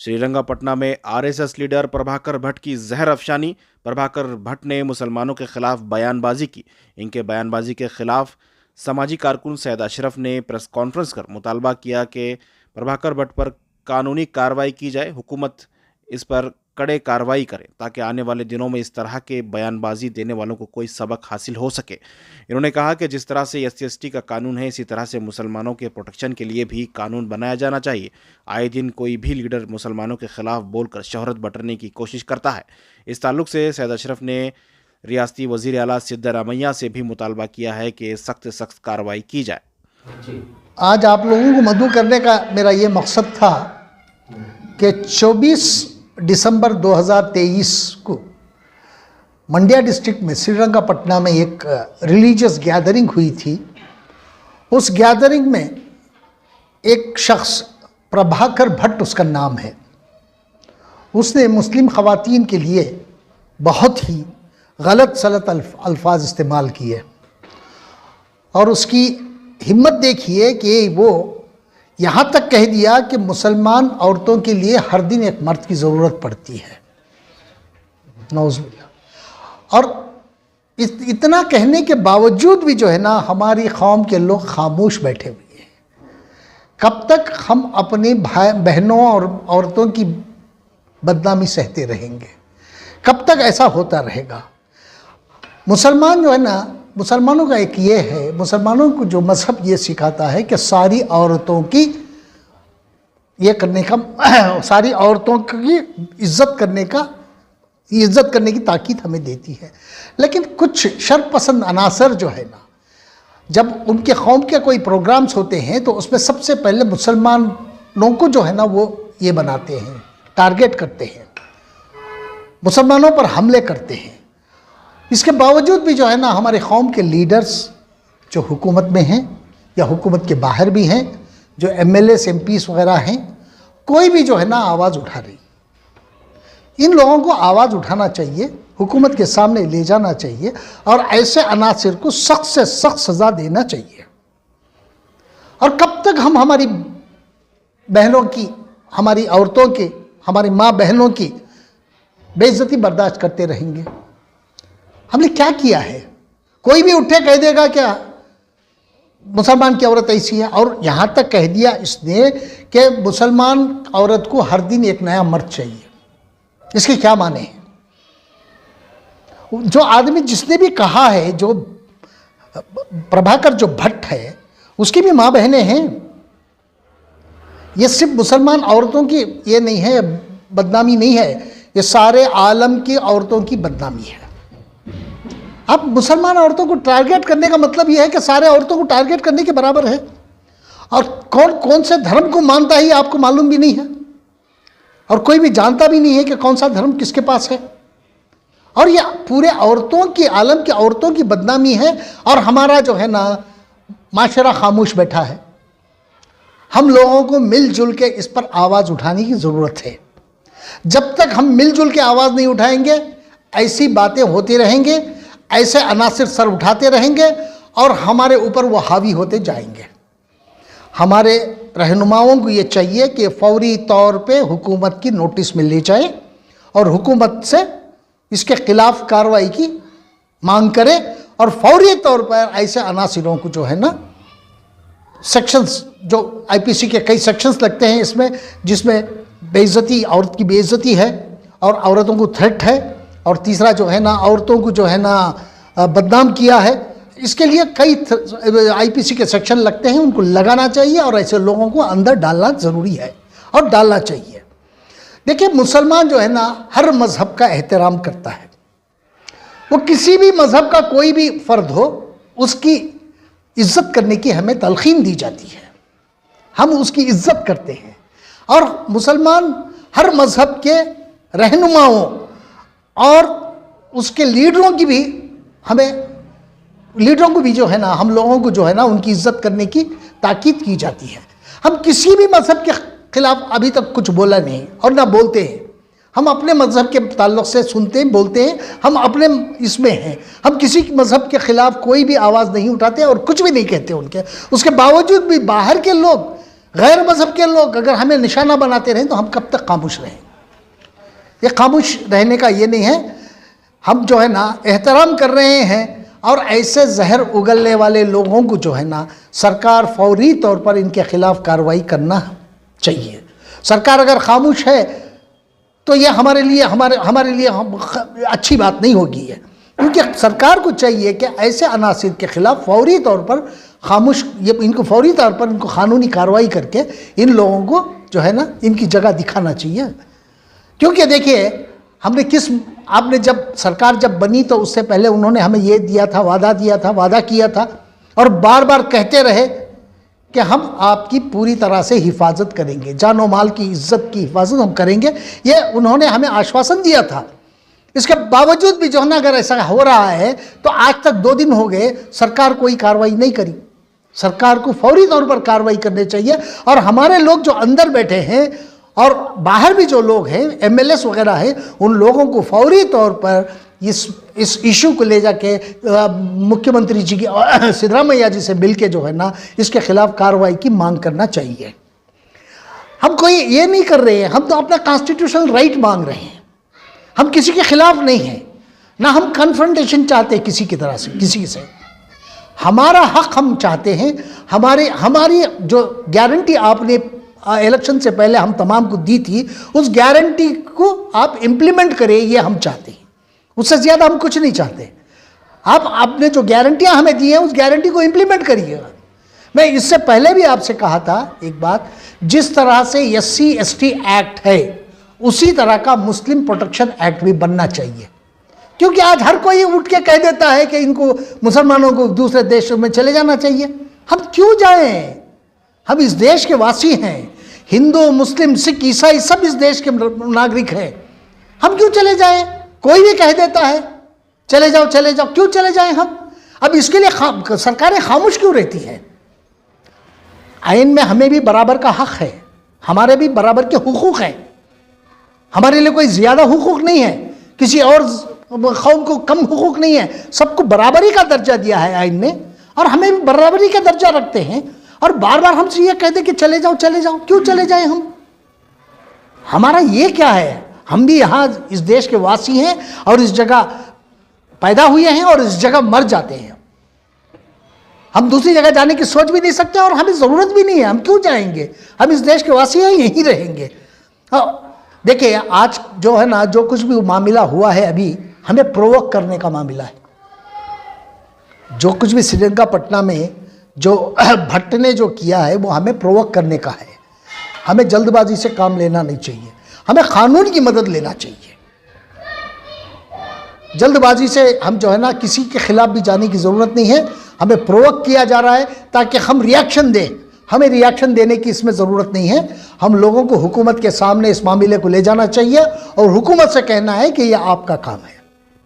श्रीरंगपटना में RSS leader Prabhakar Bhatt की जहर अफशानी। प्रभाकर भट्ट ने मुसलमानों के खिलाफ बयानबाजी की। इनके बयानबाजी के खिलाफ समाजी कारकुन सैयद अशरफ ने प्रेस कॉन्फ्रेंस कर मुतालबा किया कि प्रभाकर भट्ट पर कानूनी कार्रवाई की जाए। हुकूमत इस पर कड़े कार्रवाई करे ताकि आने वाले दिनों में इस तरह के बयानबाजी देने वालों को कोई सबक हासिल हो सके। इन्होंने कहा कि जिस तरह से SC/ST का कानून है, इसी तरह से मुसलमानों के प्रोटेक्शन के लिए भी कानून बनाया जाना चाहिए। आए दिन कोई भी लीडर मुसलमानों के खिलाफ बोलकर शोहरत बटरने की कोशिश करता है। इस ताल्लुक से सैयद अशरफ ने रियासती वज़ीर आला सिद्धारमैया से भी मुतालबा किया है कि सख्त से सख्त कार्रवाई की जाए। आज आप लोगों को मदऊ करने का मेरा ये मकसद था कि 24 दिसंबर 2023 को मंड्या डिस्ट्रिक्ट में श्रीरंगपटना में एक रिलीजियस गैदरिंग हुई थी। उस गैदरिंग में एक शख्स प्रभाकर भट्ट उसका नाम है, उसने मुस्लिम ख़वातीन के लिए बहुत ही गलत सलत अल्फाज इस्तेमाल किए और उसकी हिम्मत देखिए कि वो यहाँ तक कह दिया कि मुसलमान औरतों के लिए हर दिन एक मर्द की ज़रूरत पड़ती है। नौज़ुबिल्लाह। और इतना कहने के बावजूद भी जो है ना, हमारी कौम के लोग खामोश बैठे हुए हैं। कब तक हम अपने भाई बहनों और औरतों की बदनामी सहते रहेंगे? कब तक ऐसा होता रहेगा? मुसलमान जो है ना, मुसलमानों का एक ये है, मुसलमानों को जो मज़हब ये सिखाता है कि सारी औरतों की ये करने का, सारी औरतों की इज़्ज़त करने की ताकीद हमें देती है। लेकिन कुछ शरपसंद अनासर जो है ना, जब उनके कौम के कोई प्रोग्राम्स होते हैं तो उसमें सबसे पहले मुसलमानों को जो है ना वो ये बनाते हैं, टारगेट करते हैं, मुसलमानों पर हमले करते हैं। इसके बावजूद भी जो है ना, हमारे कौम के लीडर्स जो हुकूमत में हैं या हुकूमत के बाहर भी हैं, जो MLAs MPs वगैरह हैं, कोई भी जो है ना आवाज़ उठा रही। इन लोगों को आवाज़ उठाना चाहिए, हुकूमत के सामने ले जाना चाहिए और ऐसे अनासिर को सख्त से सख्त सज़ा देना चाहिए। और कब तक हम हमारी बहनों की, हमारी औरतों की, हमारी माँ बहनों की बेइज्जती बर्दाश्त करते रहेंगे? हमने क्या किया है? कोई भी उठे कह देगा क्या मुसलमान की औरत ऐसी है, और यहाँ तक कह दिया इसने कि मुसलमान औरत को हर दिन एक नया मर्द चाहिए। इसके क्या माने हैं? जो आदमी जिसने भी कहा है, जो प्रभाकर जो भट्ट है, उसकी भी माँ बहनें हैं। ये सिर्फ मुसलमान औरतों की ये नहीं है, बदनामी नहीं है, ये सारे आलम की औरतों की बदनामी है। अब मुसलमान औरतों को टारगेट करने का मतलब यह है कि सारे औरतों को टारगेट करने के बराबर है। और कौन कौन से धर्म को मानता है ये आपको मालूम भी नहीं है, और कोई भी जानता भी नहीं है कि कौन सा धर्म किसके पास है। और ये पूरे औरतों की, आलम की औरतों की बदनामी है। और हमारा जो है ना माशरा खामोश बैठा है। हम लोगों को मिलजुल के इस पर आवाज़ उठाने की ज़रूरत है। जब तक हम मिलजुल के आवाज़ नहीं उठाएंगे, ऐसी बातें होती रहेंगे, ऐसे अनासिर सर उठाते रहेंगे और हमारे ऊपर वो हावी होते जाएंगे। हमारे रहनुमाओं को ये चाहिए कि फौरी तौर पे हुकूमत की नोटिस में ले जाए और हुकूमत से इसके खिलाफ कार्रवाई की मांग करे और फौरी तौर पर ऐसे अनासिरों को जो है ना, सेक्शंस जो IPC के कई सेक्शंस लगते हैं इसमें, जिसमें बेइज्जती, औरत की बेइज्जती है और औरतों को थ्रेट है, और तीसरा जो है ना औरतों को जो है ना बदनाम किया है, इसके लिए कई IPC के सेक्शन लगते हैं, उनको लगाना चाहिए और ऐसे लोगों को अंदर डालना ज़रूरी है और डालना चाहिए। देखिए, मुसलमान जो है ना हर मज़हब का एहतराम करता है। वो किसी भी मज़हब का कोई भी फ़र्द हो, उसकी इज़्ज़त करने की हमें तलक़ीन दी जाती है, हम उसकी इज़्ज़त करते हैं। और मुसलमान हर मज़हब के रहनुमाओं और उसके लीडरों की भी लीडरों को भी जो है ना, हम लोगों को जो है ना उनकी इज़्ज़त करने की ताकीद की जाती है। हम किसी भी मज़हब के ख़िलाफ़ अभी तक कुछ बोला नहीं और ना बोलते हैं। हम अपने मज़हब के ताल्लुक़ से सुनते हैं, बोलते हैं, हम अपने इसमें हैं। हम किसी मज़हब के ख़िलाफ़ कोई भी आवाज़ नहीं उठाते और कुछ भी नहीं कहते उनके। उसके बावजूद भी बाहर के लोग गैर मजहब के लोग अगर हमें निशाना बनाते रहें तो हम कब तक खामोश रहें? ये खामोश रहने का ये नहीं है, हम जो है ना एहतराम कर रहे हैं। और ऐसे जहर उगलने वाले लोगों को जो है ना सरकार फौरी तौर पर इनके खिलाफ कार्रवाई करना चाहिए। सरकार अगर खामोश है तो ये हमारे लिए अच्छी बात नहीं होगी है, क्योंकि सरकार को चाहिए कि ऐसे अनासिर के खिलाफ फौरी तौर पर इनको फौरी तौर पर इनको कानूनी कार्रवाई करके इन लोगों को जो है ना इनकी जगह दिखाना चाहिए। क्योंकि देखिए आपने जब सरकार जब बनी तो उससे पहले उन्होंने हमें ये दिया था, वादा किया था और बार बार कहते रहे कि हम आपकी पूरी तरह से हिफाजत करेंगे, जानो माल की इज्जत की हिफाजत हम करेंगे, ये उन्होंने हमें आश्वासन दिया था। इसके बावजूद भी जो है ना अगर ऐसा हो रहा है तो आज तक 2 दिन हो गए, सरकार कोई कार्रवाई नहीं करी। सरकार को फौरी तौर पर कार्रवाई करनी चाहिए और हमारे लोग जो अंदर बैठे हैं और बाहर भी जो लोग हैं एमएलएस वगैरह हैं, उन लोगों को फौरी तौर पर इस इशू को ले जाके मुख्यमंत्री जी की सिद्धरामैया जी से मिलके जो है ना इसके खिलाफ कार्रवाई की मांग करना चाहिए। हम कोई ये नहीं कर रहे हैं, हम तो अपना कॉन्स्टिट्यूशनल राइट मांग रहे हैं। हम किसी के खिलाफ नहीं हैं, ना हम कन्फ्रंटेशन चाहते किसी की तरह से किसी से। हमारा हक हम चाहते हैं। हमारी जो गारंटी आपने इलेक्शन से पहले हम तमाम को दी थी, उस गारंटी को आप इम्प्लीमेंट करें, ये हम चाहते हैं। उससे ज़्यादा हम कुछ नहीं चाहते। आप आपने जो गारंटियां हमें दी हैं उस गारंटी को इम्प्लीमेंट करिएगा। मैं इससे पहले भी आपसे कहा था एक बात, जिस तरह से SC/ST एक्ट है उसी तरह का मुस्लिम प्रोटेक्शन एक्ट भी बनना चाहिए। क्योंकि आज हर कोई उठ के कह देता है कि इनको मुसलमानों को दूसरे देशों में चले जाना चाहिए। हम क्यों जाएं? हम इस देश के वासी हैं। हिंदू, मुस्लिम, सिख, ईसाई सब इस देश के नागरिक हैं। हम क्यों चले जाएं? कोई भी कह देता है चले जाओ चले जाओ, क्यों चले जाएं हम? अब इसके लिए सरकारें खामोश क्यों रहती हैं? आइन में हमें भी बराबर का हक है, हमारे भी बराबर के हुकूक हैं। हमारे लिए कोई ज्यादा हुकूक नहीं है, किसी और कौम को कम हुकूक नहीं है। सबको बराबरी का दर्जा दिया है आइन ने और हमें भी बराबरी का दर्जा रखते हैं। और बार बार हमसे ये कहते कि चले जाओ, क्यों चले जाएं हम? हमारा ये क्या है? हम भी यहाँ इस देश के वासी हैं और इस जगह पैदा हुए हैं और इस जगह मर जाते हैं। हम दूसरी जगह जाने की सोच भी नहीं सकते और हमें ज़रूरत भी नहीं है। हम क्यों जाएंगे? हम इस देश के वासी हैं, यहीं रहेंगे। देखिए आज जो है ना, जो कुछ भी मामला हुआ है अभी, हमें प्रोवोक करने का मामला है। जो कुछ भी श्रीरंगापट्टनम में जो भट्ट ने जो किया है वो हमें प्रोवोक करने का है। हमें जल्दबाजी से काम लेना नहीं चाहिए, हमें कानून की मदद लेना चाहिए। जल्दबाजी से हम जो है ना किसी के खिलाफ भी जाने की ज़रूरत नहीं है। हमें प्रोवोक किया जा रहा है ताकि हम रिएक्शन दें। हमें रिएक्शन देने की इसमें ज़रूरत नहीं है। हम लोगों को हुकूमत के सामने इस मामले को ले जाना चाहिए और हुकूमत से कहना है कि यह आपका काम है।